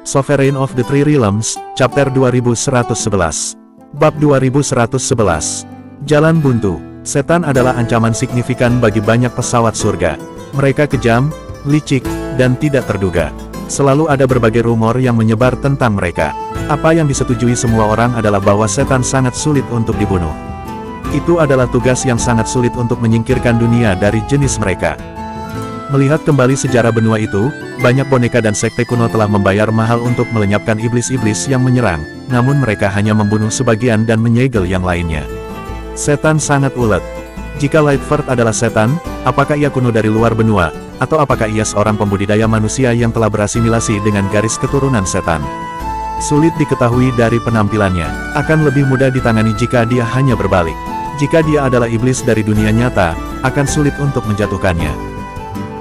Sovereign of the Three Realms, Chapter 2111. Bab 2111. Jalan buntu. Setan adalah ancaman signifikan bagi banyak pesawat surga. Mereka kejam, licik, dan tidak terduga. Selalu ada berbagai rumor yang menyebar tentang mereka. Apa yang disetujui semua orang adalah bahwa setan sangat sulit untuk dibunuh. Itu adalah tugas yang sangat sulit untuk menyingkirkan dunia dari jenis mereka. Melihat kembali sejarah benua itu, banyak boneka dan sekte kuno telah membayar mahal untuk melenyapkan iblis-iblis yang menyerang, namun mereka hanya membunuh sebagian dan menyegel yang lainnya. Setan sangat ulet. Jika Lightford adalah setan, apakah ia kuno dari luar benua, atau apakah ia seorang pembudidaya manusia yang telah berasimilasi dengan garis keturunan setan? Sulit diketahui dari penampilannya, akan lebih mudah ditangani jika dia hanya berbalik. Jika dia adalah iblis dari dunia nyata, akan sulit untuk menjatuhkannya.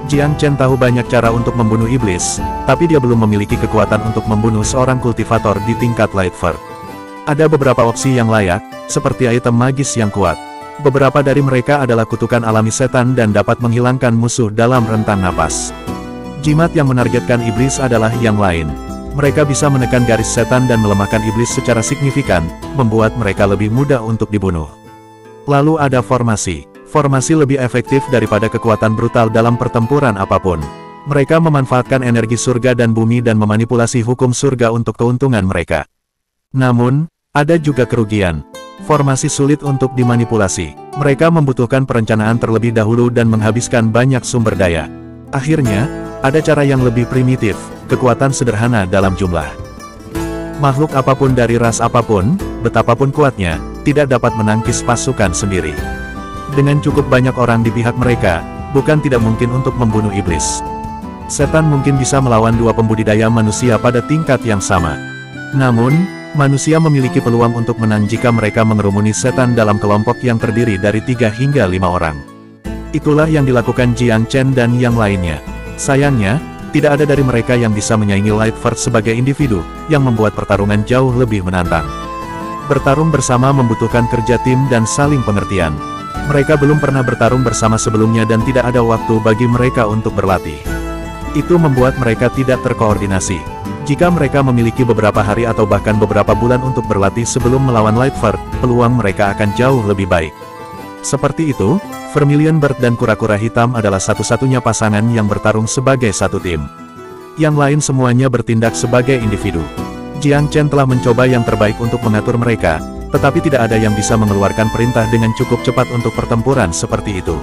Jiang Chen tahu banyak cara untuk membunuh iblis, tapi dia belum memiliki kekuatan untuk membunuh seorang kultivator di tingkat Lightford. Ada beberapa opsi yang layak, seperti item magis yang kuat. Beberapa dari mereka adalah kutukan alami setan dan dapat menghilangkan musuh dalam rentang napas. Jimat yang menargetkan iblis adalah yang lain. Mereka bisa menekan garis setan dan melemahkan iblis secara signifikan, membuat mereka lebih mudah untuk dibunuh. Lalu ada formasi. Formasi lebih efektif daripada kekuatan brutal dalam pertempuran apapun. Mereka memanfaatkan energi surga dan bumi dan memanipulasi hukum surga untuk keuntungan mereka. Namun, ada juga kerugian. Formasi sulit untuk dimanipulasi. Mereka membutuhkan perencanaan terlebih dahulu dan menghabiskan banyak sumber daya. Akhirnya, ada cara yang lebih primitif, kekuatan sederhana dalam jumlah. Makhluk apapun dari ras apapun, betapapun kuatnya, tidak dapat menangkis pasukan sendiri. Dengan cukup banyak orang di pihak mereka, bukan tidak mungkin untuk membunuh iblis. Setan mungkin bisa melawan dua pembudidaya manusia pada tingkat yang sama. Namun, manusia memiliki peluang untuk menang jika mereka mengerumuni setan dalam kelompok yang terdiri dari 3 hingga 5 orang. Itulah yang dilakukan Jiang Chen dan yang lainnya. Sayangnya, tidak ada dari mereka yang bisa menyaingi Lightford sebagai individu, yang membuat pertarungan jauh lebih menantang. Bertarung bersama membutuhkan kerja tim dan saling pengertian. Mereka belum pernah bertarung bersama sebelumnya dan tidak ada waktu bagi mereka untuk berlatih. Itu membuat mereka tidak terkoordinasi. Jika mereka memiliki beberapa hari atau bahkan beberapa bulan untuk berlatih sebelum melawan Lightford, peluang mereka akan jauh lebih baik. Seperti itu, Vermilion Bird dan kura-kura hitam adalah satu-satunya pasangan yang bertarung sebagai satu tim. Yang lain semuanya bertindak sebagai individu. Jiang Chen telah mencoba yang terbaik untuk mengatur mereka, tetapi tidak ada yang bisa mengeluarkan perintah dengan cukup cepat untuk pertempuran seperti itu.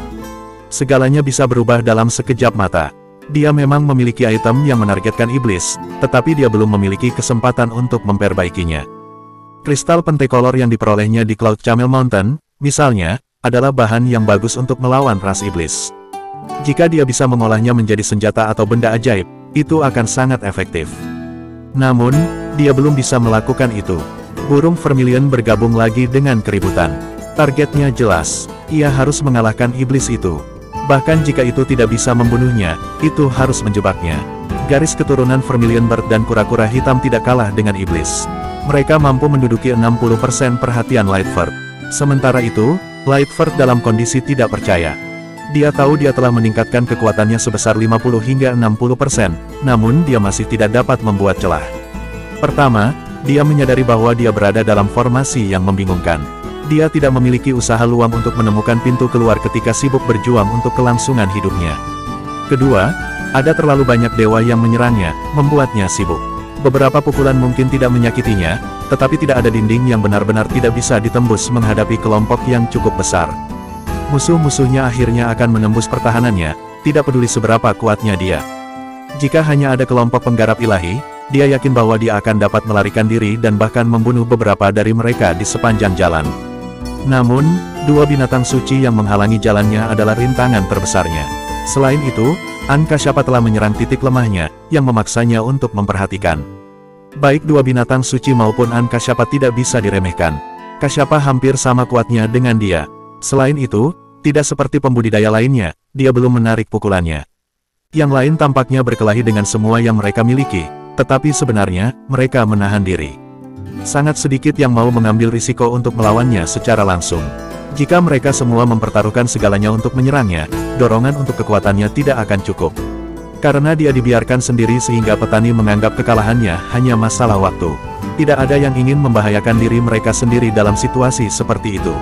Segalanya bisa berubah dalam sekejap mata. Dia memang memiliki item yang menargetkan iblis, tetapi dia belum memiliki kesempatan untuk memperbaikinya. Kristal pentakolor yang diperolehnya di Cloud Camel Mountain, misalnya, adalah bahan yang bagus untuk melawan ras iblis. Jika dia bisa mengolahnya menjadi senjata atau benda ajaib, itu akan sangat efektif. Namun, dia belum bisa melakukan itu. Burung Vermilion bergabung lagi dengan keributan. Targetnya jelas, ia harus mengalahkan iblis itu. Bahkan jika itu tidak bisa membunuhnya, itu harus menjebaknya. Garis keturunan Vermilion Bird dan kura-kura hitam tidak kalah dengan iblis. Mereka mampu menduduki 60% perhatian Lightford. Sementara itu, Lightford dalam kondisi tidak percaya. Dia tahu dia telah meningkatkan kekuatannya sebesar 50 hingga 60%, namun dia masih tidak dapat membuat celah. Pertama, dia menyadari bahwa dia berada dalam formasi yang membingungkan. Dia tidak memiliki usaha luang untuk menemukan pintu keluar ketika sibuk berjuang untuk kelangsungan hidupnya. Kedua, ada terlalu banyak dewa yang menyerangnya, membuatnya sibuk. Beberapa pukulan mungkin tidak menyakitinya, tetapi tidak ada dinding yang benar-benar tidak bisa ditembus menghadapi kelompok yang cukup besar. Musuh-musuhnya akhirnya akan menembus pertahanannya, tidak peduli seberapa kuatnya dia. Jika hanya ada kelompok penggarap ilahi, dia yakin bahwa dia akan dapat melarikan diri dan bahkan membunuh beberapa dari mereka di sepanjang jalan. Namun, dua binatang suci yang menghalangi jalannya adalah rintangan terbesarnya. Selain itu, An-Kasyapa telah menyerang titik lemahnya, yang memaksanya untuk memperhatikan. Baik dua binatang suci maupun An-Kasyapa tidak bisa diremehkan. Kasyapa hampir sama kuatnya dengan dia. Selain itu, tidak seperti pembudidaya lainnya, dia belum menarik pukulannya. Yang lain tampaknya berkelahi dengan semua yang mereka miliki, tetapi sebenarnya, mereka menahan diri. Sangat sedikit yang mau mengambil risiko untuk melawannya secara langsung. Jika mereka semua mempertaruhkan segalanya untuk menyerangnya, dorongan untuk kekuatannya tidak akan cukup. Karena dia dibiarkan sendiri sehingga petani menganggap kekalahannya hanya masalah waktu. Tidak ada yang ingin membahayakan diri mereka sendiri dalam situasi seperti itu.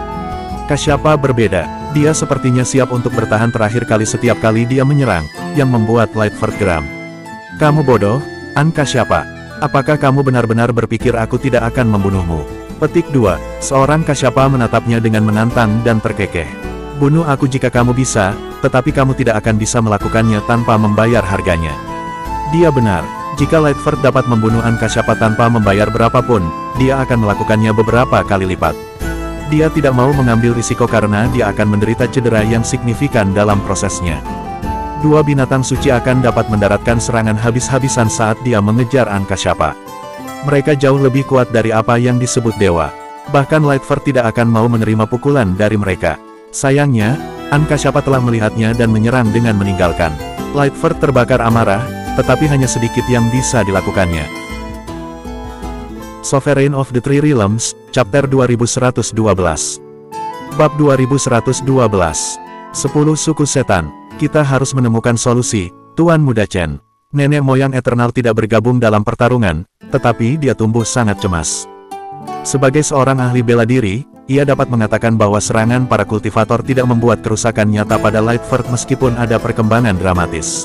Kasyapa berbeda, dia sepertinya siap untuk bertahan terakhir kali setiap kali dia menyerang, yang membuat Lightford geram. Kamu bodoh, An Kasyapa. Apakah kamu benar-benar berpikir aku tidak akan membunuhmu? Petik 2, seorang Kasyapa menatapnya dengan menantang dan terkekeh. Bunuh aku jika kamu bisa, tetapi kamu tidak akan bisa melakukannya tanpa membayar harganya. Dia benar, jika Lightford dapat membunuh An Kasyapa tanpa membayar berapapun, dia akan melakukannya beberapa kali lipat. Dia tidak mau mengambil risiko karena dia akan menderita cedera yang signifikan dalam prosesnya. Dua binatang suci akan dapat mendaratkan serangan habis-habisan saat dia mengejar An Kasyapa. Mereka jauh lebih kuat dari apa yang disebut dewa. Bahkan Lightford tidak akan mau menerima pukulan dari mereka. Sayangnya, An Kasyapa telah melihatnya dan menyerang dengan meninggalkan. Lightford terbakar amarah, tetapi hanya sedikit yang bisa dilakukannya. Sovereign of the Three Realms, Chapter 2112. Bab 2112. 10 Suku Setan. Kita harus menemukan solusi, Tuan Muda Chen. Nenek moyang Eternal tidak bergabung dalam pertarungan, tetapi dia tumbuh sangat cemas. Sebagai seorang ahli bela diri, ia dapat mengatakan bahwa serangan para kultivator tidak membuat kerusakan nyata pada Lightford meskipun ada perkembangan dramatis.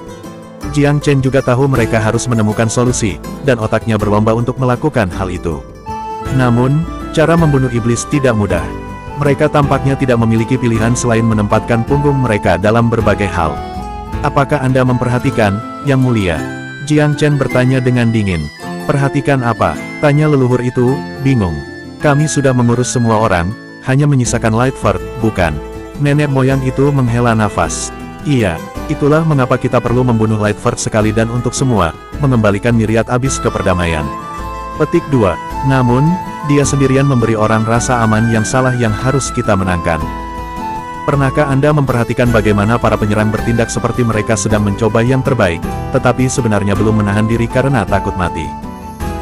Jiang Chen juga tahu mereka harus menemukan solusi, dan otaknya berlomba untuk melakukan hal itu. Namun, cara membunuh iblis tidak mudah. Mereka tampaknya tidak memiliki pilihan selain menempatkan punggung mereka dalam berbagai hal. Apakah Anda memperhatikan, Yang Mulia? Jiang Chen bertanya dengan dingin. Perhatikan apa? Tanya leluhur itu, bingung. Kami sudah mengurus semua orang, hanya menyisakan Lightford, bukan? Nenek moyang itu menghela nafas. Iya, itulah mengapa kita perlu membunuh Lightford sekali dan untuk semua, mengembalikan Myriad Abyss ke perdamaian. Petik 2. Namun, dia sendirian memberi orang rasa aman yang salah yang harus kita menangkan. Pernahkah Anda memperhatikan bagaimana para penyerang bertindak seperti mereka sedang mencoba yang terbaik, tetapi sebenarnya belum menahan diri karena takut mati?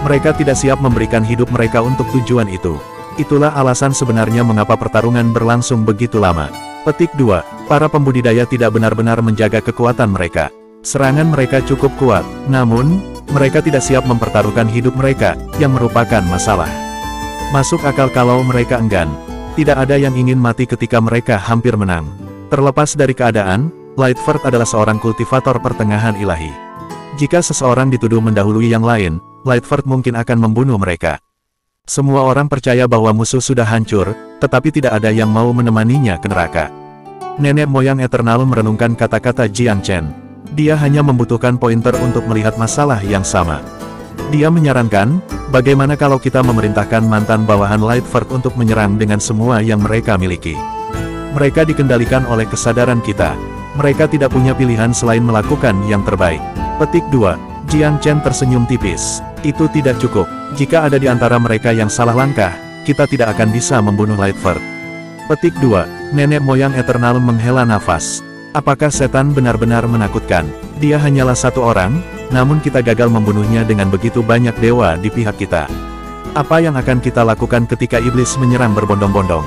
Mereka tidak siap memberikan hidup mereka untuk tujuan itu. Itulah alasan sebenarnya mengapa pertarungan berlangsung begitu lama. Petik 2. Para pembudidaya tidak benar-benar menjaga kekuatan mereka. Serangan mereka cukup kuat, namun, mereka tidak siap mempertaruhkan hidup mereka, yang merupakan masalah. Masuk akal kalau mereka enggan. Tidak ada yang ingin mati ketika mereka hampir menang. Terlepas dari keadaan, Lightford adalah seorang kultivator pertengahan ilahi. Jika seseorang dituduh mendahului yang lain, Lightford mungkin akan membunuh mereka. Semua orang percaya bahwa musuh sudah hancur, tetapi tidak ada yang mau menemaninya ke neraka. Nenek moyang Eternal merenungkan kata-kata Jiang Chen. Dia hanya membutuhkan pointer untuk melihat masalah yang sama. Dia menyarankan, bagaimana kalau kita memerintahkan mantan bawahan Lightford untuk menyerang dengan semua yang mereka miliki. Mereka dikendalikan oleh kesadaran kita. Mereka tidak punya pilihan selain melakukan yang terbaik. Petik 2. Jiang Chen tersenyum tipis. Itu tidak cukup. Jika ada di antara mereka yang salah langkah, kita tidak akan bisa membunuh Lightford. Petik 2. Nenek moyang Eternal menghela nafas. Apakah setan benar-benar menakutkan? Dia hanyalah satu orang, namun kita gagal membunuhnya dengan begitu banyak dewa di pihak kita. Apa yang akan kita lakukan ketika iblis menyerang berbondong-bondong?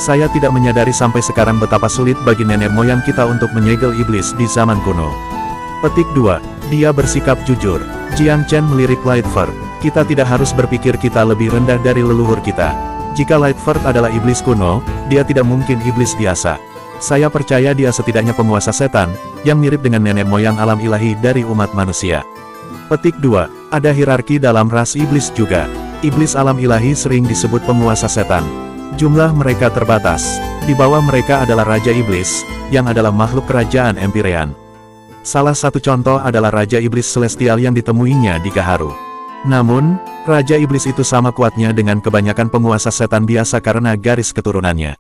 Saya tidak menyadari sampai sekarang betapa sulit bagi nenek moyang kita untuk menyegel iblis di zaman kuno. Petik 2. Dia bersikap jujur. Jiang Chen melirik Lightford. Kita tidak harus berpikir kita lebih rendah dari leluhur kita. Jika Lightford adalah iblis kuno, dia tidak mungkin iblis biasa. Saya percaya dia setidaknya penguasa setan, yang mirip dengan nenek moyang alam ilahi dari umat manusia. Petik 2. Ada hierarki dalam ras iblis juga. Iblis alam ilahi sering disebut penguasa setan. Jumlah mereka terbatas. Di bawah mereka adalah Raja Iblis, yang adalah makhluk kerajaan Empyrean. Salah satu contoh adalah Raja Iblis Celestial yang ditemuinya di Gaharu. Namun, Raja Iblis itu sama kuatnya dengan kebanyakan penguasa setan biasa karena garis keturunannya.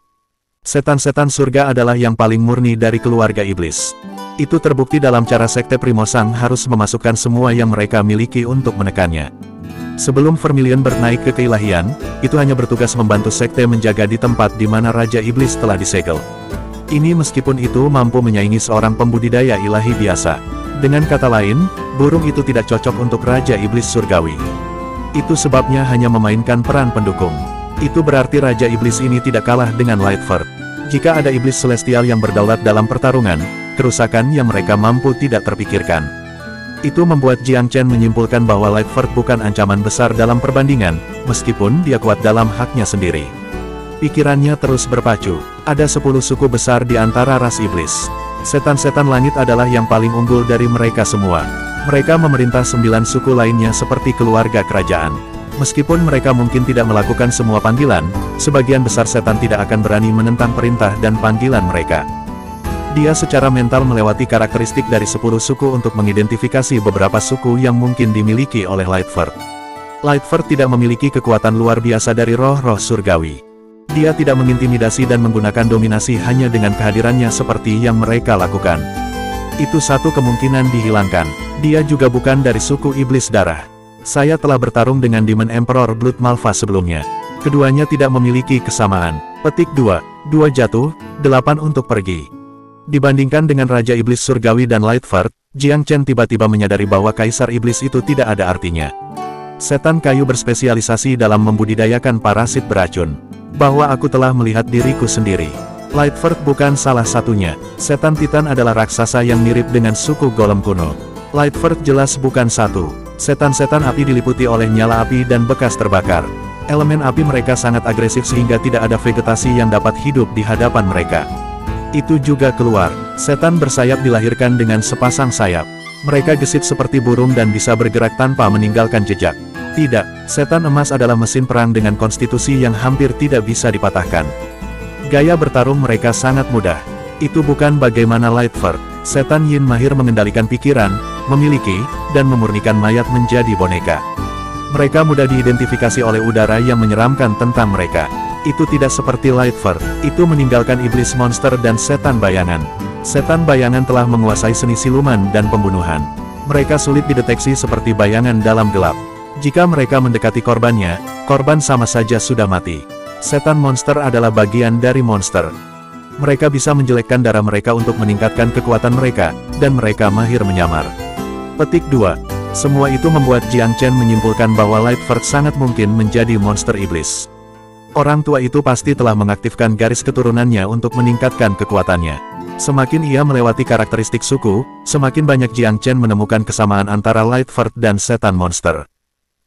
Setan-setan surga adalah yang paling murni dari keluarga iblis. Itu terbukti dalam cara Sekte Primosang harus memasukkan semua yang mereka miliki untuk menekannya. Sebelum Vermilion bernaik ke keilahian, itu hanya bertugas membantu Sekte menjaga di tempat di mana Raja Iblis telah disegel. Ini meskipun itu mampu menyaingi seorang pembudidaya ilahi biasa. Dengan kata lain, burung itu tidak cocok untuk Raja Iblis Surgawi. Itu sebabnya hanya memainkan peran pendukung. Itu berarti Raja Iblis ini tidak kalah dengan Lightford. Jika ada Iblis Celestial yang berdaulat dalam pertarungan, kerusakan yang mereka mampu tidak terpikirkan. Itu membuat Jiang Chen menyimpulkan bahwa Lightford bukan ancaman besar dalam perbandingan, meskipun dia kuat dalam haknya sendiri. Pikirannya terus berpacu. Ada 10 suku besar di antara ras iblis. Setan-setan langit adalah yang paling unggul dari mereka semua. Mereka memerintah 9 suku lainnya seperti keluarga kerajaan. Meskipun mereka mungkin tidak melakukan semua panggilan, sebagian besar setan tidak akan berani menentang perintah dan panggilan mereka. Dia secara mental melewati karakteristik dari 10 suku untuk mengidentifikasi beberapa suku yang mungkin dimiliki oleh Lightford. Lightford tidak memiliki kekuatan luar biasa dari roh-roh surgawi. Dia tidak mengintimidasi dan menggunakan dominasi hanya dengan kehadirannya seperti yang mereka lakukan. Itu satu kemungkinan dihilangkan. Dia juga bukan dari suku iblis darah. Saya telah bertarung dengan Demon Emperor Blood Malva sebelumnya. Keduanya tidak memiliki kesamaan. Petik 2. 2 jatuh, 8 untuk pergi. Dibandingkan dengan Raja Iblis Surgawi dan Lightford, Jiang Chen tiba-tiba menyadari bahwa Kaisar Iblis itu tidak ada artinya. Setan kayu berspesialisasi dalam membudidayakan parasit beracun. Bahwa aku telah melihat diriku sendiri. Lightford bukan salah satunya. Setan Titan adalah raksasa yang mirip dengan suku Golem kuno. Lightford jelas bukan satu. Setan-setan api diliputi oleh nyala api dan bekas terbakar. Elemen api mereka sangat agresif sehingga tidak ada vegetasi yang dapat hidup di hadapan mereka. Itu juga keluar. Setan bersayap dilahirkan dengan sepasang sayap. Mereka gesit seperti burung dan bisa bergerak tanpa meninggalkan jejak. Tidak, setan emas adalah mesin perang dengan konstitusi yang hampir tidak bisa dipatahkan. Gaya bertarung mereka sangat mudah. Itu bukan bagaimana Lightford. Setan Yin mahir mengendalikan pikiran, memiliki, dan memurnikan mayat menjadi boneka. Mereka mudah diidentifikasi oleh udara yang menyeramkan tentang mereka. Itu tidak seperti Lightford, itu meninggalkan iblis monster dan setan bayangan. Setan bayangan telah menguasai seni siluman dan pembunuhan. Mereka sulit dideteksi seperti bayangan dalam gelap. Jika mereka mendekati korbannya, korban sama saja sudah mati. Setan monster adalah bagian dari monster. Mereka bisa menjelekkan darah mereka untuk meningkatkan kekuatan mereka, dan mereka mahir menyamar. Petik 2. Semua itu membuat Jiang Chen menyimpulkan bahwa Lightford sangat mungkin menjadi monster iblis. Orang tua itu pasti telah mengaktifkan garis keturunannya untuk meningkatkan kekuatannya. Semakin ia melewati karakteristik suku, semakin banyak Jiang Chen menemukan kesamaan antara Lightford dan setan monster.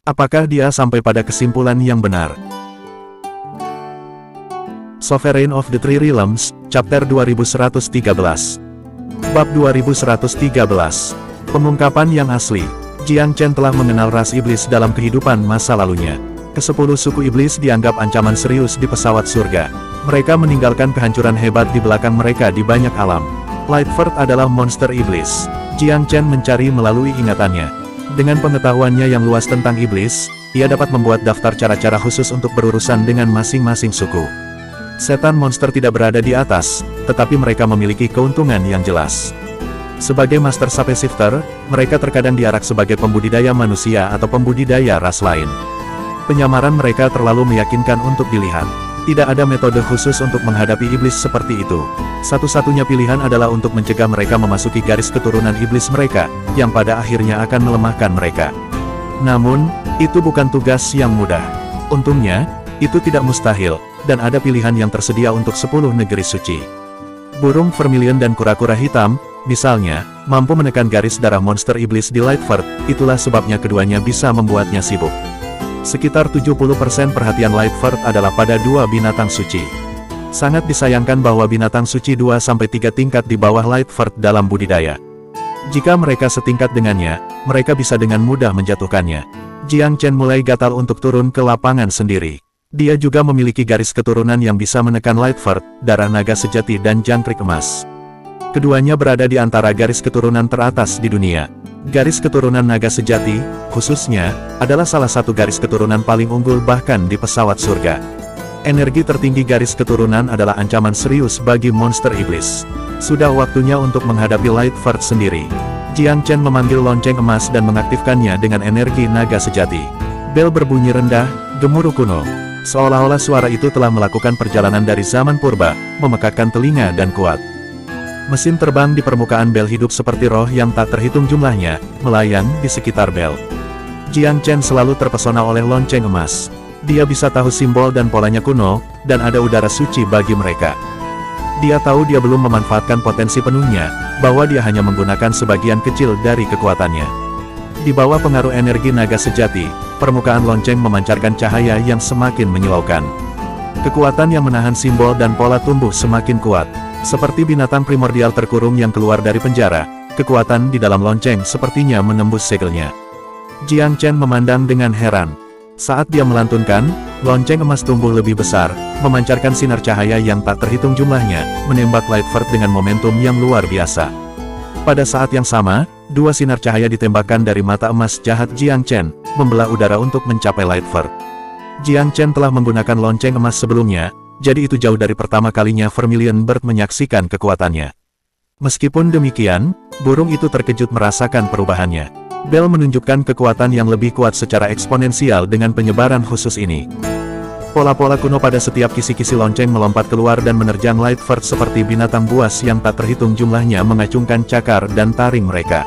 Apakah dia sampai pada kesimpulan yang benar? Sovereign of the Three Realms, Chapter 2113. Bab 2113. Pengungkapan yang asli. Jiang Chen telah mengenal ras iblis dalam kehidupan masa lalunya. Ke-10 suku iblis dianggap ancaman serius di pesawat surga. Mereka meninggalkan kehancuran hebat di belakang mereka di banyak alam. Lightford adalah monster iblis. Jiang Chen mencari melalui ingatannya. Dengan pengetahuannya yang luas tentang iblis, ia dapat membuat daftar cara-cara khusus untuk berurusan dengan masing-masing suku. Setan monster tidak berada di atas, tetapi mereka memiliki keuntungan yang jelas. Sebagai master shapeshifter, mereka terkadang diarak sebagai pembudidaya manusia atau pembudidaya ras lain. Penyamaran mereka terlalu meyakinkan untuk dilihat. Tidak ada metode khusus untuk menghadapi iblis seperti itu. Satu-satunya pilihan adalah untuk mencegah mereka memasuki garis keturunan iblis mereka, yang pada akhirnya akan melemahkan mereka. Namun, itu bukan tugas yang mudah. Untungnya, itu tidak mustahil, dan ada pilihan yang tersedia untuk 10 negeri suci. Burung vermilion dan kura-kura hitam, misalnya, mampu menekan garis darah monster iblis di Lightford, itulah sebabnya keduanya bisa membuatnya sibuk. Sekitar 70% perhatian Lightford adalah pada 2 binatang suci. Sangat disayangkan bahwa binatang suci 2-3 tingkat di bawah Lightford dalam budidaya. Jika mereka setingkat dengannya, mereka bisa dengan mudah menjatuhkannya. Jiang Chen mulai gatal untuk turun ke lapangan sendiri. Dia juga memiliki garis keturunan yang bisa menekan Lightford, darah naga sejati dan jangkrik emas. Keduanya berada di antara garis keturunan teratas di dunia. Garis keturunan naga sejati, khususnya, adalah salah satu garis keturunan paling unggul bahkan di pesawat surga. Energi tertinggi garis keturunan adalah ancaman serius bagi monster iblis. Sudah waktunya untuk menghadapi Lightford sendiri. Jiang Chen memanggil lonceng emas dan mengaktifkannya dengan energi naga sejati. Bel berbunyi rendah, gemuruh kuno. Seolah-olah suara itu telah melakukan perjalanan dari zaman purba, memekakkan telinga dan kuat. Mesin terbang di permukaan bel hidup seperti roh yang tak terhitung jumlahnya, melayang di sekitar bel. Jiang Chen selalu terpesona oleh lonceng emas. Dia bisa tahu simbol dan polanya kuno, dan ada udara suci bagi mereka. Dia tahu dia belum memanfaatkan potensi penuhnya, bahwa dia hanya menggunakan sebagian kecil dari kekuatannya. Di bawah pengaruh energi naga sejati, permukaan lonceng memancarkan cahaya yang semakin menyilaukan. Kekuatan yang menahan simbol dan pola tumbuh semakin kuat. Seperti binatang primordial terkurung yang keluar dari penjara, kekuatan di dalam lonceng sepertinya menembus segelnya. Jiang Chen memandang dengan heran. Saat dia melantunkan, lonceng emas tumbuh lebih besar, memancarkan sinar cahaya yang tak terhitung jumlahnya, menembak Lightford dengan momentum yang luar biasa. Pada saat yang sama, dua sinar cahaya ditembakkan dari mata emas jahat Jiang Chen, membelah udara untuk mencapai Lightford. Jiang Chen telah menggunakan lonceng emas sebelumnya, jadi itu jauh dari pertama kalinya Vermilion Bird menyaksikan kekuatannya. Meskipun demikian, burung itu terkejut merasakan perubahannya. Bell menunjukkan kekuatan yang lebih kuat secara eksponensial dengan penyebaran khusus ini. Pola-pola kuno pada setiap kisi-kisi lonceng melompat keluar dan menerjang Lightford seperti binatang buas yang tak terhitung jumlahnya mengacungkan cakar dan taring mereka.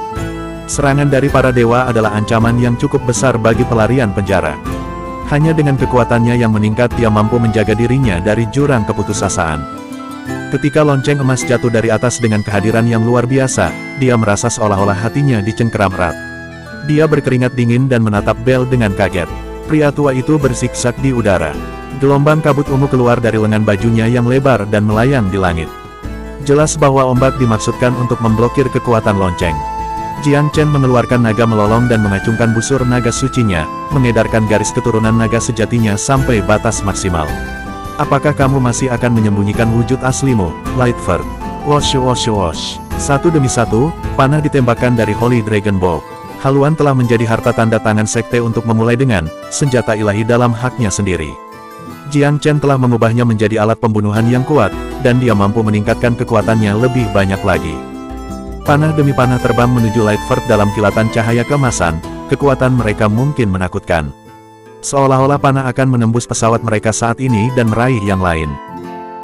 Serangan dari para dewa adalah ancaman yang cukup besar bagi pelarian penjara. Hanya dengan kekuatannya yang meningkat dia mampu menjaga dirinya dari jurang keputusasaan. Ketika lonceng emas jatuh dari atas dengan kehadiran yang luar biasa, dia merasa seolah-olah hatinya dicengkeram erat. Dia berkeringat dingin dan menatap Bell dengan kaget. Pria tua itu bersiksak di udara. Gelombang kabut ungu keluar dari lengan bajunya yang lebar dan melayang di langit. Jelas bahwa ombak dimaksudkan untuk memblokir kekuatan lonceng. Jiang Chen mengeluarkan naga melolong dan mengacungkan busur naga sucinya, mengedarkan garis keturunan naga sejatinya sampai batas maksimal. Apakah kamu masih akan menyembunyikan wujud aslimu, Lightford? Wosh wosh wosh. Satu demi satu, panah ditembakkan dari Holy Dragon Bow. Haluan telah menjadi harta tanda tangan sekte untuk memulai dengan senjata ilahi dalam haknya sendiri. Jiang Chen telah mengubahnya menjadi alat pembunuhan yang kuat, dan dia mampu meningkatkan kekuatannya lebih banyak lagi. Panah demi panah terbang menuju Lightford dalam kilatan cahaya keemasan, kekuatan mereka mungkin menakutkan. Seolah-olah panah akan menembus pesawat mereka saat ini dan meraih yang lain.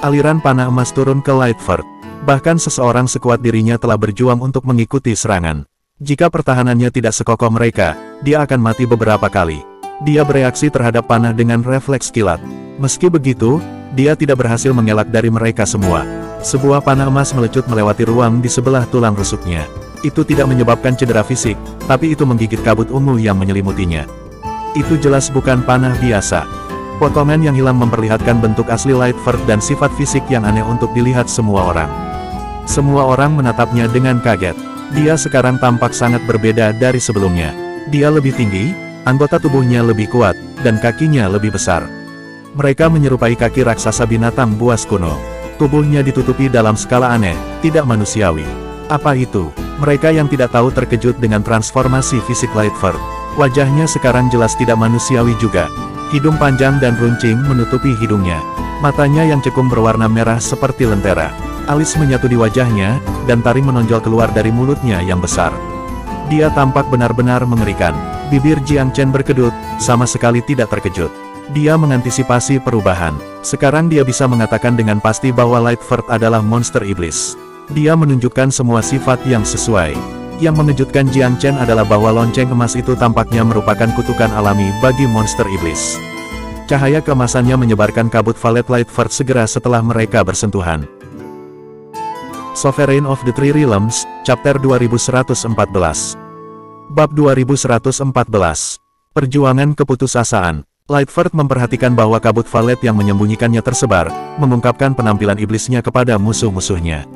Aliran panah emas turun ke Lightford. Bahkan seseorang sekuat dirinya telah berjuang untuk mengikuti serangan. Jika pertahanannya tidak sekokoh mereka, dia akan mati beberapa kali. Dia bereaksi terhadap panah dengan refleks kilat. Meski begitu, dia tidak berhasil mengelak dari mereka semua. Sebuah panah emas melecut melewati ruang di sebelah tulang rusuknya. Itu tidak menyebabkan cedera fisik, tapi itu menggigit kabut ungu yang menyelimutinya. Itu jelas bukan panah biasa. Potongan yang hilang memperlihatkan bentuk asli Lightford dan sifat fisik yang aneh untuk dilihat semua orang. Semua orang menatapnya dengan kaget. Dia sekarang tampak sangat berbeda dari sebelumnya. Dia lebih tinggi, anggota tubuhnya lebih kuat, dan kakinya lebih besar. Mereka menyerupai kaki raksasa binatang buas kuno. Tubuhnya ditutupi dalam skala aneh, tidak manusiawi. Apa itu? Mereka yang tidak tahu terkejut dengan transformasi fisik Lightford. Wajahnya sekarang jelas tidak manusiawi juga. Hidung panjang dan runcing menutupi hidungnya. Matanya yang cekung berwarna merah seperti lentera. Alis menyatu di wajahnya, dan taring menonjol keluar dari mulutnya yang besar. Dia tampak benar-benar mengerikan. Bibir Jiang Chen berkedut, sama sekali tidak terkejut. Dia mengantisipasi perubahan. Sekarang dia bisa mengatakan dengan pasti bahwa Lightford adalah monster iblis. Dia menunjukkan semua sifat yang sesuai. Yang mengejutkan Jiang Chen adalah bahwa lonceng emas itu tampaknya merupakan kutukan alami bagi monster iblis. Cahaya keemasannya menyebarkan kabut valet Lightford segera setelah mereka bersentuhan. Sovereign of the Three Realms, Chapter 2114. Bab 2114. Perjuangan keputusasaan. Lightford memperhatikan bahwa kabut valet yang menyembunyikannya tersebar, mengungkapkan penampilan iblisnya kepada musuh-musuhnya.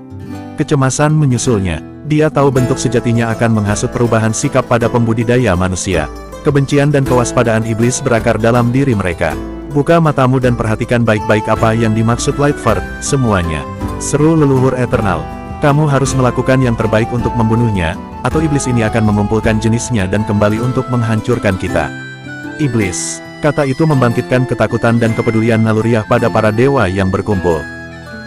Kecemasan menyusulnya. Dia tahu bentuk sejatinya akan menghasut perubahan sikap pada pembudidaya manusia. Kebencian dan kewaspadaan iblis berakar dalam diri mereka. Buka matamu dan perhatikan baik-baik apa yang dimaksud Lightford, semuanya. Seru leluhur eternal. Kamu harus melakukan yang terbaik untuk membunuhnya, atau iblis ini akan mengumpulkan jenisnya dan kembali untuk menghancurkan kita. Iblis. Kata itu membangkitkan ketakutan dan kepedulian naluriah pada para dewa yang berkumpul.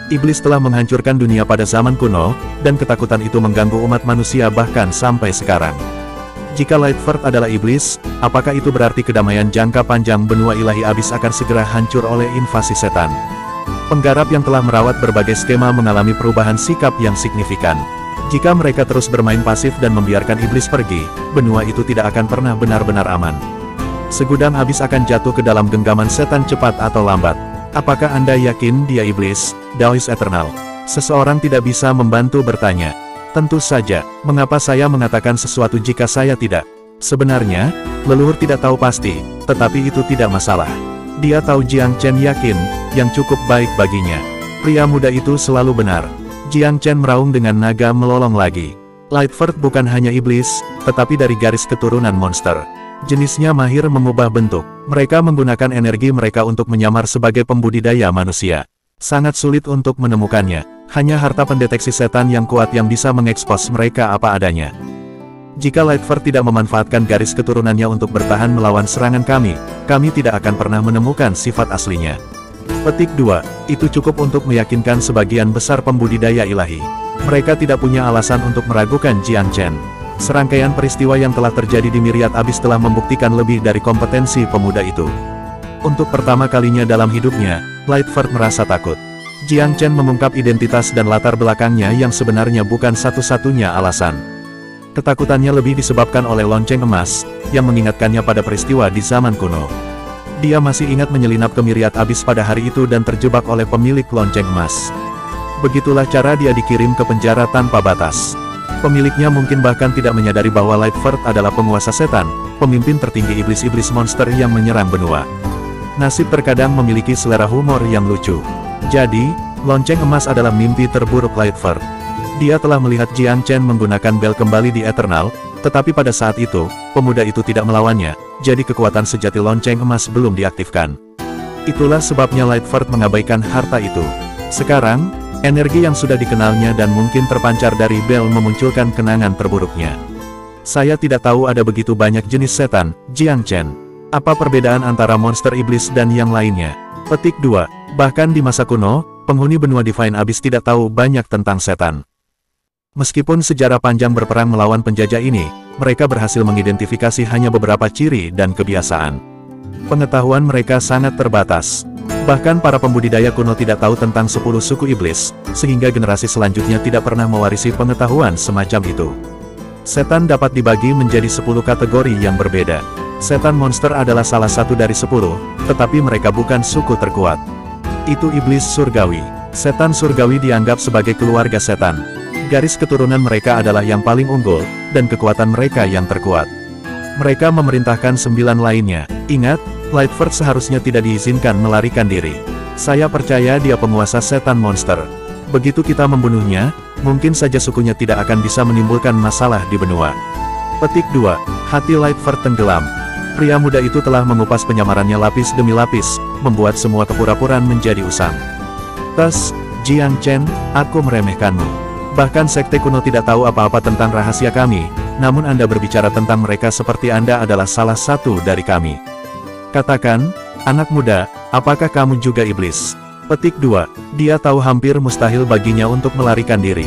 Iblis telah menghancurkan dunia pada zaman kuno, dan ketakutan itu mengganggu umat manusia bahkan sampai sekarang. Jika Lightford adalah iblis, apakah itu berarti kedamaian jangka panjang benua ilahi abis akan segera hancur oleh invasi setan? Penggarap yang telah merawat berbagai skema mengalami perubahan sikap yang signifikan. Jika mereka terus bermain pasif dan membiarkan iblis pergi, benua itu tidak akan pernah benar-benar aman. Segudang habis akan jatuh ke dalam genggaman setan cepat atau lambat. Apakah Anda yakin dia iblis, Daois Eternal? Seseorang tidak bisa membantu bertanya. Tentu saja, mengapa saya mengatakan sesuatu jika saya tidak? Sebenarnya, leluhur tidak tahu pasti, tetapi itu tidak masalah. Dia tahu Jiang Chen yakin, yang cukup baik baginya. Pria muda itu selalu benar. Jiang Chen meraung dengan naga melolong lagi. Lightford bukan hanya iblis, tetapi dari garis keturunan monster. Jenisnya mahir mengubah bentuk. Mereka menggunakan energi mereka untuk menyamar sebagai pembudidaya manusia. Sangat sulit untuk menemukannya. Hanya harta pendeteksi setan yang kuat yang bisa mengekspos mereka apa adanya. Jika Lightford tidak memanfaatkan garis keturunannya untuk bertahan melawan serangan kami tidak akan pernah menemukan sifat aslinya. Petik 2. Itu cukup untuk meyakinkan sebagian besar pembudidaya ilahi. Mereka tidak punya alasan untuk meragukan Jiang Chen. Serangkaian peristiwa yang telah terjadi di Myriad Abyss telah membuktikan lebih dari kompetensi pemuda itu. Untuk pertama kalinya dalam hidupnya, Lightford merasa takut. Jiang Chen mengungkap identitas dan latar belakangnya yang sebenarnya bukan satu-satunya alasan. Ketakutannya lebih disebabkan oleh lonceng emas, yang mengingatkannya pada peristiwa di zaman kuno. Dia masih ingat menyelinap ke Myriad Abyss pada hari itu dan terjebak oleh pemilik lonceng emas. Begitulah cara dia dikirim ke penjara tanpa batas. Pemiliknya mungkin bahkan tidak menyadari bahwa Lightford adalah penguasa setan, pemimpin tertinggi iblis-iblis monster yang menyerang benua. Nasib terkadang memiliki selera humor yang lucu. Jadi, lonceng emas adalah mimpi terburuk Lightford. Dia telah melihat Jiang Chen menggunakan bel kembali di Eternal, tetapi pada saat itu, pemuda itu tidak melawannya, jadi kekuatan sejati lonceng emas belum diaktifkan. Itulah sebabnya Lightford mengabaikan harta itu. Sekarang, energi yang sudah dikenalnya dan mungkin terpancar dari bel memunculkan kenangan terburuknya. Saya tidak tahu ada begitu banyak jenis setan, Jiang Chen. Apa perbedaan antara monster iblis dan yang lainnya? Petik 2. Bahkan di masa kuno, penghuni benua Divine Abyss tidak tahu banyak tentang setan. Meskipun sejarah panjang berperang melawan penjajah ini, mereka berhasil mengidentifikasi hanya beberapa ciri dan kebiasaan. Pengetahuan mereka sangat terbatas. Bahkan para pembudidaya kuno tidak tahu tentang 10 suku iblis, sehingga generasi selanjutnya tidak pernah mewarisi pengetahuan semacam itu. Setan dapat dibagi menjadi 10 kategori yang berbeda. Setan monster adalah salah satu dari 10, tetapi mereka bukan suku terkuat. Itu iblis surgawi. Setan surgawi dianggap sebagai keluarga setan. Garis keturunan mereka adalah yang paling unggul, dan kekuatan mereka yang terkuat. Mereka memerintahkan 9 lainnya. Ingat, Lightford seharusnya tidak diizinkan melarikan diri. Saya percaya dia penguasa setan monster. Begitu kita membunuhnya, mungkin saja sukunya tidak akan bisa menimbulkan masalah di benua. Petik 2. Hati Lightford tenggelam. Pria muda itu telah mengupas penyamarannya lapis demi lapis, membuat semua kepura-puraan menjadi usang. Tes, Jiang Chen, aku meremehkanmu. Bahkan sekte kuno tidak tahu apa-apa tentang rahasia kami, namun Anda berbicara tentang mereka seperti Anda adalah salah satu dari kami. Katakan, anak muda, apakah kamu juga iblis? Petik 2. Dia tahu hampir mustahil baginya untuk melarikan diri.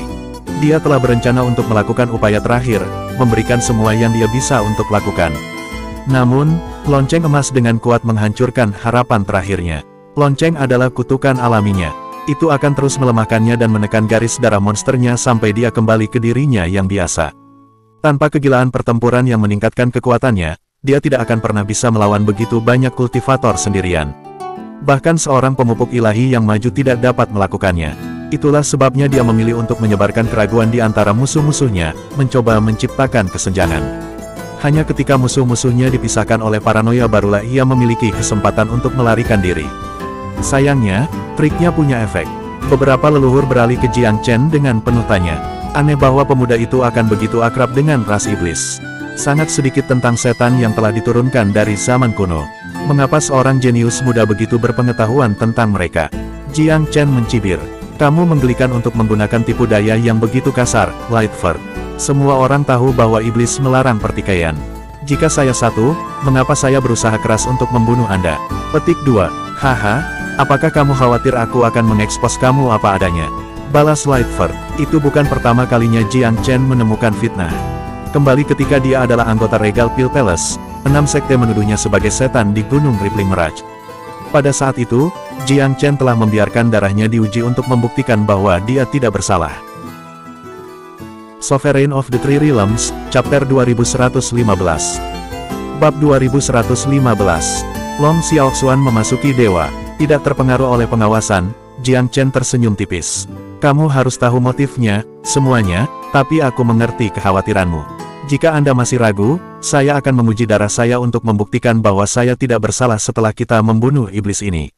Dia telah berencana untuk melakukan upaya terakhir, memberikan semua yang dia bisa untuk lakukan. Namun, lonceng emas dengan kuat menghancurkan harapan terakhirnya. Lonceng adalah kutukan alaminya. Itu akan terus melemahkannya dan menekan garis darah monsternya sampai dia kembali ke dirinya yang biasa. Tanpa kegilaan pertempuran yang meningkatkan kekuatannya, dia tidak akan pernah bisa melawan begitu banyak kultivator sendirian. Bahkan seorang pemupuk ilahi yang maju tidak dapat melakukannya. Itulah sebabnya dia memilih untuk menyebarkan keraguan di antara musuh-musuhnya, mencoba menciptakan kesenjangan. Hanya ketika musuh-musuhnya dipisahkan oleh paranoia barulah ia memiliki kesempatan untuk melarikan diri. Sayangnya, triknya punya efek. Beberapa leluhur beralih ke Jiang Chen dengan penuh tanya. Aneh bahwa pemuda itu akan begitu akrab dengan ras iblis. Sangat sedikit tentang setan yang telah diturunkan dari zaman kuno. Mengapa seorang jenius muda begitu berpengetahuan tentang mereka? Jiang Chen mencibir. Kamu menggelikan untuk menggunakan tipu daya yang begitu kasar, Lightford. Semua orang tahu bahwa iblis melarang pertikaian. Jika saya satu, mengapa saya berusaha keras untuk membunuh Anda? Petik 2. Haha, apakah kamu khawatir aku akan mengekspos kamu apa adanya? Balas Lightford. Itu bukan pertama kalinya Jiang Chen menemukan fitnah. Kembali ketika dia adalah anggota Regal Pil Palace, 6 sekte menuduhnya sebagai setan di Gunung Rippling Mirage. Pada saat itu, Jiang Chen telah membiarkan darahnya diuji untuk membuktikan bahwa dia tidak bersalah. Sovereign of the Three Realms, Chapter 2115. Bab 2115. Long Xiaoxuan memasuki dewa. Tidak terpengaruh oleh pengawasan, Jiang Chen tersenyum tipis. Kamu harus tahu motifnya, semuanya, tapi aku mengerti kekhawatiranmu. Jika Anda masih ragu, saya akan menguji darah saya untuk membuktikan bahwa saya tidak bersalah setelah kita membunuh iblis ini.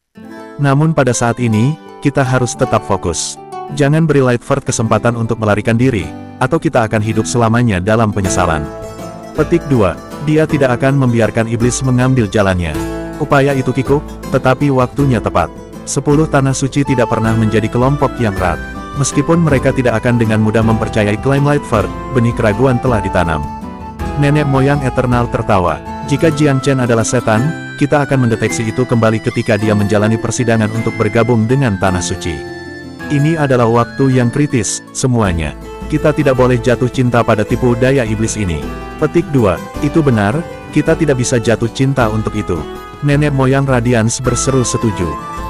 Namun pada saat ini, kita harus tetap fokus. Jangan beri Lightford kesempatan untuk melarikan diri, atau kita akan hidup selamanya dalam penyesalan. Petik 2. Dia tidak akan membiarkan iblis mengambil jalannya. Upaya itu kikuk, tetapi waktunya tepat. 10 tanah suci tidak pernah menjadi kelompok yang erat. Meskipun mereka tidak akan dengan mudah mempercayai klaim Lightford, benih keraguan telah ditanam. Nenek moyang Eternal tertawa. Jika Jiang Chen adalah setan, kita akan mendeteksi itu kembali ketika dia menjalani persidangan untuk bergabung dengan tanah suci. Ini adalah waktu yang kritis, semuanya. Kita tidak boleh jatuh cinta pada tipu daya iblis ini. Petik 2. Itu benar, kita tidak bisa jatuh cinta untuk itu. Nenek moyang Radiance berseru setuju.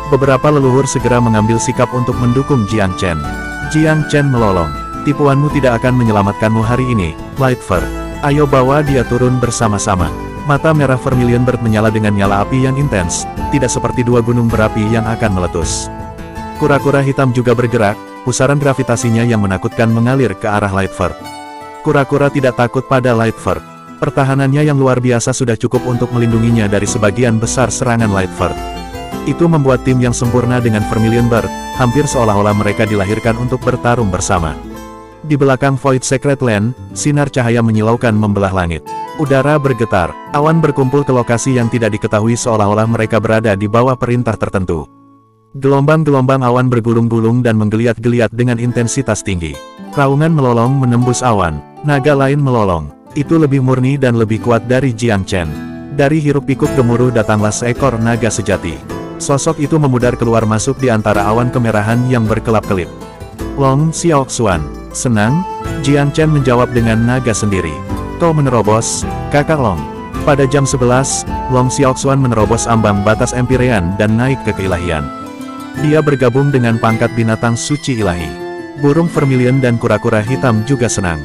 Beberapa leluhur segera mengambil sikap untuk mendukung Jiang Chen. Jiang Chen melolong. Tipuanmu tidak akan menyelamatkanmu hari ini, Lightford. Ayo bawa dia turun bersama-sama. Mata merah Vermilion Bird menyala dengan nyala api yang intens, tidak seperti dua gunung berapi yang akan meletus. Kura-kura hitam juga bergerak, pusaran gravitasinya yang menakutkan mengalir ke arah Lightford. Kura-kura tidak takut pada Lightford. Pertahanannya yang luar biasa sudah cukup untuk melindunginya dari sebagian besar serangan Lightford. Itu membuat tim yang sempurna dengan Vermilion Bird, hampir seolah-olah mereka dilahirkan untuk bertarung bersama. Di belakang Void Secret Land, sinar cahaya menyilaukan membelah langit. Udara bergetar, awan berkumpul ke lokasi yang tidak diketahui seolah-olah mereka berada di bawah perintah tertentu. Gelombang-gelombang awan bergulung-gulung dan menggeliat-geliat dengan intensitas tinggi. Raungan melolong menembus awan, naga lain melolong. Itu lebih murni dan lebih kuat dari Jiang Chen. Dari hiruk-pikuk gemuruh datanglah seekor naga sejati. Sosok itu memudar keluar masuk di antara awan kemerahan yang berkelap-kelip. Long Xiaoxuan, senang? Jiang Chen menjawab dengan naga sendiri. Kau menerobos, kakak Long. Pada jam 11, Long Xiaoxuan menerobos ambang batas Empyrean dan naik ke keilahian. Dia bergabung dengan pangkat binatang suci ilahi. Burung Vermilion dan kura-kura hitam juga senang.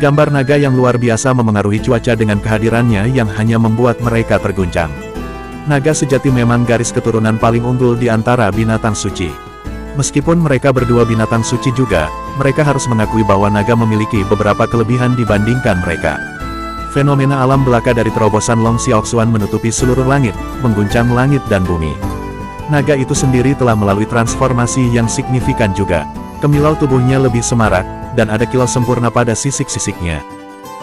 Gambar naga yang luar biasa memengaruhi cuaca dengan kehadirannya yang hanya membuat mereka terguncang. Naga sejati memang garis keturunan paling unggul di antara binatang suci. Meskipun mereka berdua binatang suci juga, mereka harus mengakui bahwa naga memiliki beberapa kelebihan dibandingkan mereka. Fenomena alam belaka dari terobosan Long Xiaoxuan menutupi seluruh langit, mengguncang langit dan bumi. Naga itu sendiri telah melalui transformasi yang signifikan juga. Kemilau tubuhnya lebih semarak, dan ada kilau sempurna pada sisik-sisiknya.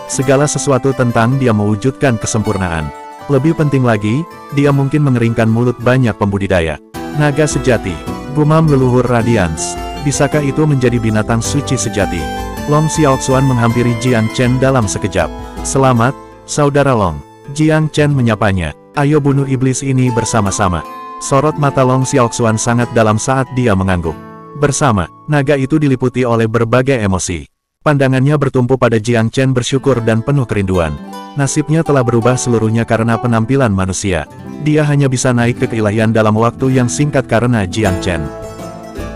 Segala sesuatu tentang dia mewujudkan kesempurnaan. Lebih penting lagi, dia mungkin mengeringkan mulut banyak pembudidaya. Naga sejati, gumam leluhur Radiance. Bisakah itu menjadi binatang suci sejati? Long Xiaoxuan menghampiri Jiang Chen dalam sekejap. Selamat, saudara Long. Jiang Chen menyapanya. Ayo bunuh iblis ini bersama-sama. Sorot mata Long Xiaoxuan sangat dalam saat dia mengangguk. Bersama, naga itu diliputi oleh berbagai emosi. Pandangannya bertumpu pada Jiang Chen bersyukur dan penuh kerinduan. Nasibnya telah berubah seluruhnya karena penampilan manusia. Dia hanya bisa naik ke keilahian dalam waktu yang singkat karena Jiang Chen.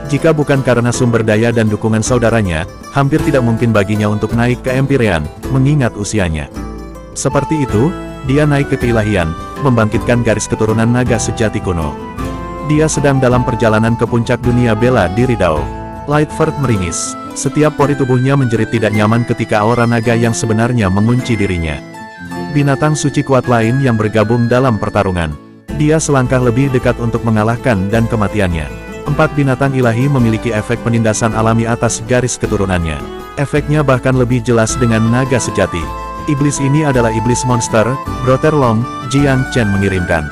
Jika bukan karena sumber daya dan dukungan saudaranya, hampir tidak mungkin baginya untuk naik ke Empyrean, mengingat usianya. Seperti itu, dia naik ke keilahian, membangkitkan garis keturunan naga sejati kuno. Dia sedang dalam perjalanan ke puncak dunia bela diri Dao. Lightford meringis. Setiap pori tubuhnya menjerit tidak nyaman ketika aura naga yang sebenarnya mengunci dirinya. Binatang suci kuat lain yang bergabung dalam pertarungan. Dia selangkah lebih dekat untuk mengalahkan dan kematiannya. 4 binatang ilahi memiliki efek penindasan alami atas garis keturunannya. Efeknya bahkan lebih jelas dengan naga sejati. Iblis ini adalah iblis monster, Brother Long, Jiang Chen mengirimkan.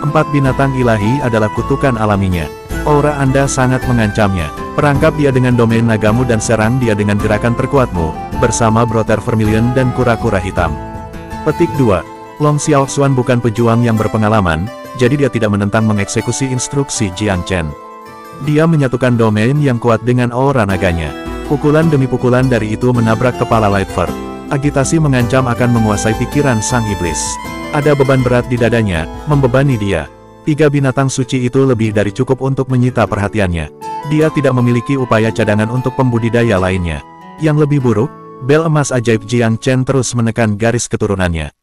4 binatang ilahi adalah kutukan alaminya. Aura Anda sangat mengancamnya. Perangkap dia dengan domain nagamu dan serang dia dengan gerakan terkuatmu, bersama Brother Vermilion dan kura-kura hitam. Petik 2. Long Xiaoxuan bukan pejuang yang berpengalaman, jadi dia tidak menentang mengeksekusi instruksi Jiang Chen. Dia menyatukan domain yang kuat dengan aura naganya. Pukulan demi pukulan dari itu menabrak kepala Lightford. Agitasi mengancam akan menguasai pikiran sang iblis. Ada beban berat di dadanya, membebani dia. 3 binatang suci itu lebih dari cukup untuk menyita perhatiannya. Dia tidak memiliki upaya cadangan untuk pembudidaya lainnya. Yang lebih buruk, bel emas ajaib Jiang Chen terus menekan garis keturunannya.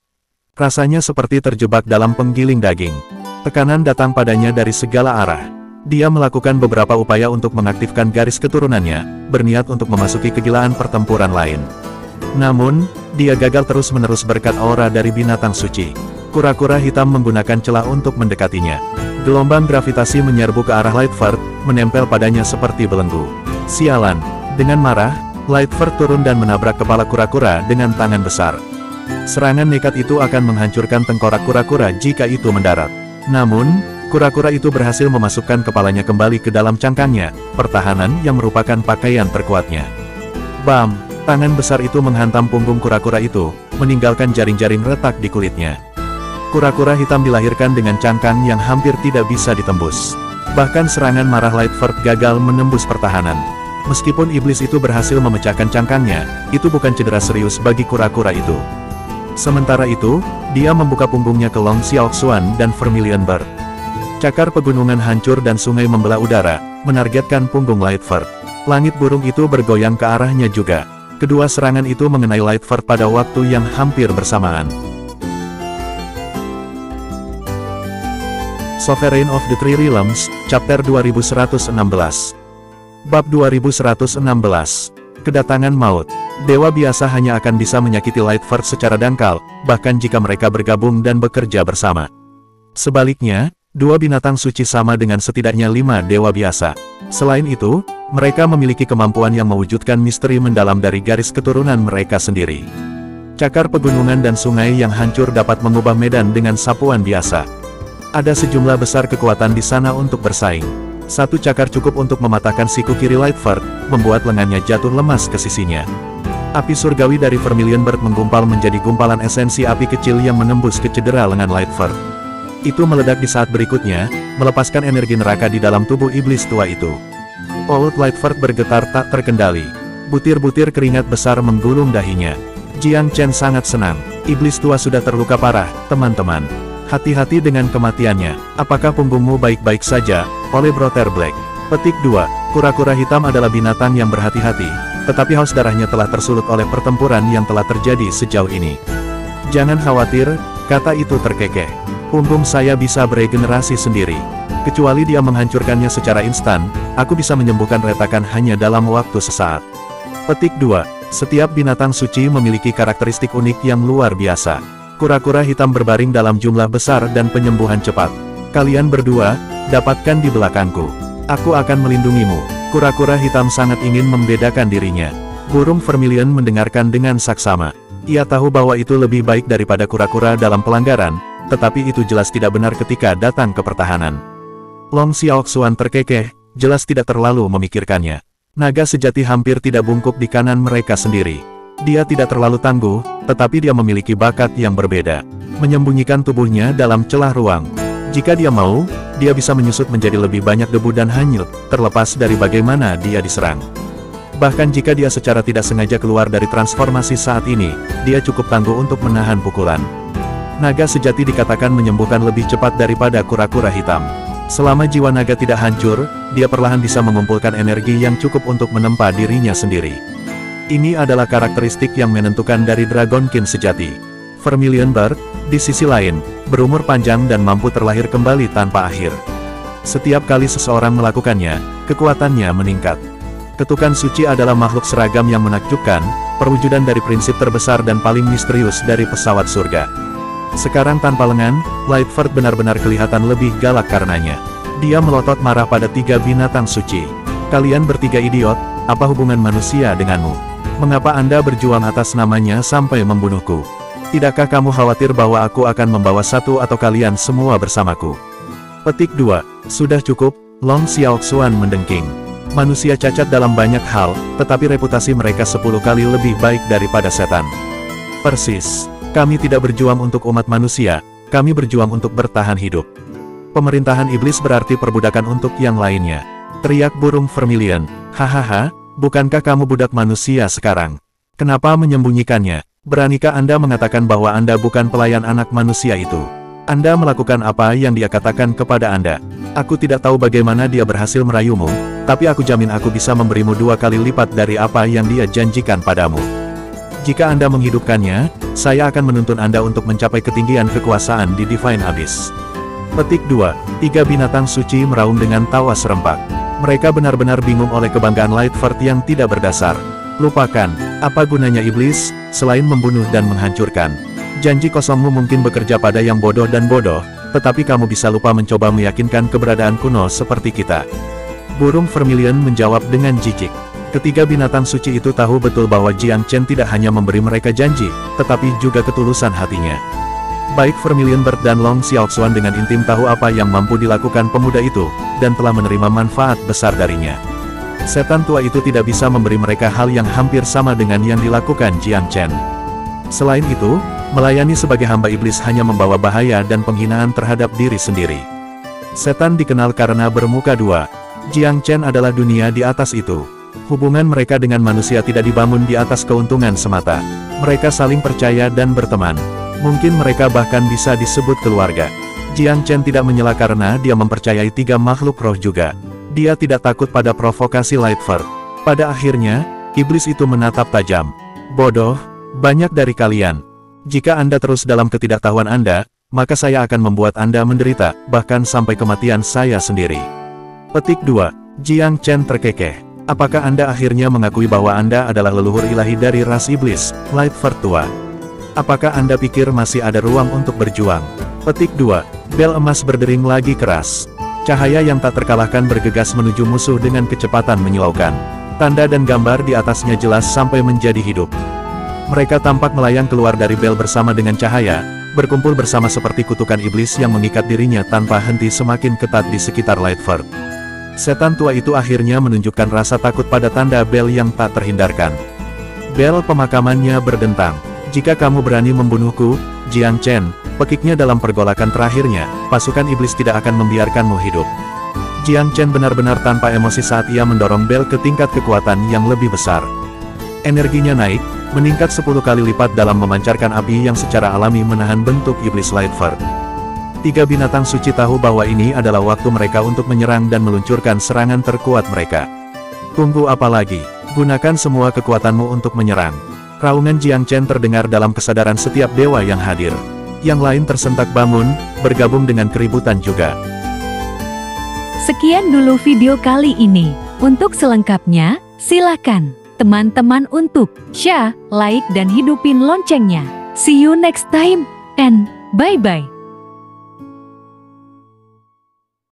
Rasanya seperti terjebak dalam penggiling daging. Tekanan datang padanya dari segala arah. Dia melakukan beberapa upaya untuk mengaktifkan garis keturunannya, berniat untuk memasuki kegilaan pertempuran lain. Namun, dia gagal terus-menerus berkat aura dari binatang suci. Kura-kura hitam menggunakan celah untuk mendekatinya. Gelombang gravitasi menyerbu ke arah Lightford, menempel padanya seperti belenggu. Sialan! Dengan marah, Lightford turun dan menabrak kepala kura-kura dengan tangan besar. Serangan nekat itu akan menghancurkan tengkorak kura-kura jika itu mendarat. Namun, kura-kura itu berhasil memasukkan kepalanya kembali ke dalam cangkangnya, pertahanan yang merupakan pakaian terkuatnya. Bam! Tangan besar itu menghantam punggung kura-kura itu, meninggalkan jaring-jaring retak di kulitnya. Kura-kura hitam dilahirkan dengan cangkang yang hampir tidak bisa ditembus. Bahkan serangan marah Lightford gagal menembus pertahanan. Meskipun iblis itu berhasil memecahkan cangkangnya, itu bukan cedera serius bagi kura-kura itu. Sementara itu, dia membuka punggungnya ke Long Xiaoxuan dan Vermilion Bird. Cakar pegunungan hancur dan sungai membelah udara, menargetkan punggung Lightford. Langit burung itu bergoyang ke arahnya juga. Kedua serangan itu mengenai Lightford pada waktu yang hampir bersamaan. Sovereign of the Three Realms, Chapter 2116. Bab 2116. Kedatangan maut. Dewa biasa hanya akan bisa menyakiti Lightford secara dangkal, bahkan jika mereka bergabung dan bekerja bersama. Sebaliknya, dua binatang suci sama dengan setidaknya 5 dewa biasa. Selain itu, mereka memiliki kemampuan yang mewujudkan misteri mendalam dari garis keturunan mereka sendiri. Cakar pegunungan dan sungai yang hancur dapat mengubah medan dengan sapuan biasa. Ada sejumlah besar kekuatan di sana untuk bersaing. Satu cakar cukup untuk mematahkan siku kiri Lightford, membuat lengannya jatuh lemas ke sisinya. Api surgawi dari Vermilion Bird menggumpal menjadi gumpalan esensi api kecil yang menembus ke cedera lengan Lightford. Itu meledak di saat berikutnya, melepaskan energi neraka di dalam tubuh iblis tua itu. Old Lightford bergetar tak terkendali. Butir-butir keringat besar menggulung dahinya. Jiang Chen sangat senang. Iblis tua sudah terluka parah, teman-teman. Hati-hati dengan kematiannya. Apakah punggungmu baik-baik saja, oleh Brother Black? Petik 2. Kura-kura hitam adalah binatang yang berhati-hati, tetapi haus darahnya telah tersulut oleh pertempuran yang telah terjadi sejauh ini. Jangan khawatir, kata itu terkekeh. Punggung saya bisa beregenerasi sendiri. Kecuali dia menghancurkannya secara instan, aku bisa menyembuhkan retakan hanya dalam waktu sesaat. Petik 2. Setiap binatang suci memiliki karakteristik unik yang luar biasa. Kura-kura hitam berbaring dalam jumlah besar dan penyembuhan cepat. Kalian berdua, dapatkan di belakangku. Aku akan melindungimu. Kura-kura hitam sangat ingin membedakan dirinya. Burung Vermilion mendengarkan dengan saksama. Ia tahu bahwa itu lebih baik daripada kura-kura dalam pelanggaran, tetapi itu jelas tidak benar ketika datang ke pertahanan. Long Xiaoxuan terkekeh, jelas tidak terlalu memikirkannya. Naga sejati hampir tidak bungkuk di kanan mereka sendiri. Dia tidak terlalu tangguh, tetapi dia memiliki bakat yang berbeda. Menyembunyikan tubuhnya dalam celah ruang. Jika dia mau, dia bisa menyusut menjadi lebih banyak debu dan hanyut, terlepas dari bagaimana dia diserang. Bahkan jika dia secara tidak sengaja keluar dari transformasi saat ini, dia cukup tangguh untuk menahan pukulan. Naga sejati dikatakan menyembuhkan lebih cepat daripada kura-kura hitam. Selama jiwa naga tidak hancur, dia perlahan bisa mengumpulkan energi yang cukup untuk menempa dirinya sendiri. Ini adalah karakteristik yang menentukan dari Dragon King sejati. Vermilion Bird, di sisi lain, berumur panjang dan mampu terlahir kembali tanpa akhir. Setiap kali seseorang melakukannya, kekuatannya meningkat. Ketukan suci adalah makhluk seragam yang menakjubkan, perwujudan dari prinsip terbesar dan paling misterius dari pesawat surga. Sekarang tanpa lengan, Lightford benar-benar kelihatan lebih galak karenanya. Dia melotot marah pada 3 binatang suci. Kalian bertiga idiot, apa hubungan manusia denganmu? Mengapa Anda berjuang atas namanya sampai membunuhku? Tidakkah kamu khawatir bahwa aku akan membawa satu atau kalian semua bersamaku? Petik 2. Sudah cukup, Long Xiaoxuan mendengking. Manusia cacat dalam banyak hal, tetapi reputasi mereka 10 kali lebih baik daripada setan. Persis. Kami tidak berjuang untuk umat manusia, kami berjuang untuk bertahan hidup. Pemerintahan iblis berarti perbudakan untuk yang lainnya. Teriak burung Vermilion. Hahaha. Bukankah kamu budak manusia sekarang? Kenapa menyembunyikannya? Beranikah Anda mengatakan bahwa Anda bukan pelayan anak manusia itu? Anda melakukan apa yang dia katakan kepada Anda? Aku tidak tahu bagaimana dia berhasil merayumu, tapi aku jamin aku bisa memberimu 2 kali lipat dari apa yang dia janjikan padamu. Jika Anda menghidupkannya, saya akan menuntun Anda untuk mencapai ketinggian kekuasaan di Divine Abyss. Petik 2. 3 binatang suci meraung dengan tawa serempak. Mereka benar-benar bingung oleh kebanggaan Lightford yang tidak berdasar. Lupakan, apa gunanya iblis, selain membunuh dan menghancurkan. Janji kosongmu mungkin bekerja pada yang bodoh dan bodoh, tetapi kamu bisa lupa mencoba meyakinkan keberadaan kuno seperti kita. Burung Vermilion menjawab dengan jijik. Ketiga binatang suci itu tahu betul bahwa Jiang Chen tidak hanya memberi mereka janji, tetapi juga ketulusan hatinya. Baik Vermilion Bird dan Long Xiaoxuan dengan intim tahu apa yang mampu dilakukan pemuda itu, dan telah menerima manfaat besar darinya. Setan tua itu tidak bisa memberi mereka hal yang hampir sama dengan yang dilakukan Jiang Chen. Selain itu, melayani sebagai hamba iblis hanya membawa bahaya dan penghinaan terhadap diri sendiri. Setan dikenal karena bermuka dua. Jiang Chen adalah dunia di atas itu. Hubungan mereka dengan manusia tidak dibangun di atas keuntungan semata. Mereka saling percaya dan berteman. Mungkin mereka bahkan bisa disebut keluarga. Jiang Chen tidak menyela karena dia mempercayai tiga makhluk roh juga. Dia tidak takut pada provokasi Lightford. Pada akhirnya, iblis itu menatap tajam. Bodoh, banyak dari kalian. Jika Anda terus dalam ketidaktahuan Anda, maka saya akan membuat Anda menderita, bahkan sampai kematian saya sendiri. Petik 2. Jiang Chen terkekeh. Apakah Anda akhirnya mengakui bahwa Anda adalah leluhur ilahi dari ras iblis, Lightford tua? Apakah Anda pikir masih ada ruang untuk berjuang? Petik 2. Bel emas berdering lagi keras. Cahaya yang tak terkalahkan bergegas menuju musuh dengan kecepatan menyilaukan. Tanda dan gambar di atasnya jelas sampai menjadi hidup. Mereka tampak melayang keluar dari bel bersama dengan cahaya, berkumpul bersama seperti kutukan iblis yang mengikat dirinya tanpa henti semakin ketat di sekitar Lightford. Setan tua itu akhirnya menunjukkan rasa takut pada tanda bel yang tak terhindarkan. Bel pemakamannya berdentang. Jika kamu berani membunuhku, Jiang Chen, pekiknya dalam pergolakan terakhirnya, pasukan iblis tidak akan membiarkanmu hidup. Jiang Chen benar-benar tanpa emosi saat ia mendorong bel ke tingkat kekuatan yang lebih besar. Energinya naik, meningkat 10 kali lipat dalam memancarkan api yang secara alami menahan bentuk iblis Lightford. Tiga binatang suci tahu bahwa ini adalah waktu mereka untuk menyerang dan meluncurkan serangan terkuat mereka. Tunggu apa lagi? Gunakan semua kekuatanmu untuk menyerang. Raungan Jiang Chen terdengar dalam kesadaran setiap dewa yang hadir. Yang lain tersentak bangun, bergabung dengan keributan juga. Sekian dulu video kali ini. Untuk selengkapnya, silakan teman-teman untuk share, like dan hidupin loncengnya. See you next time, and bye-bye.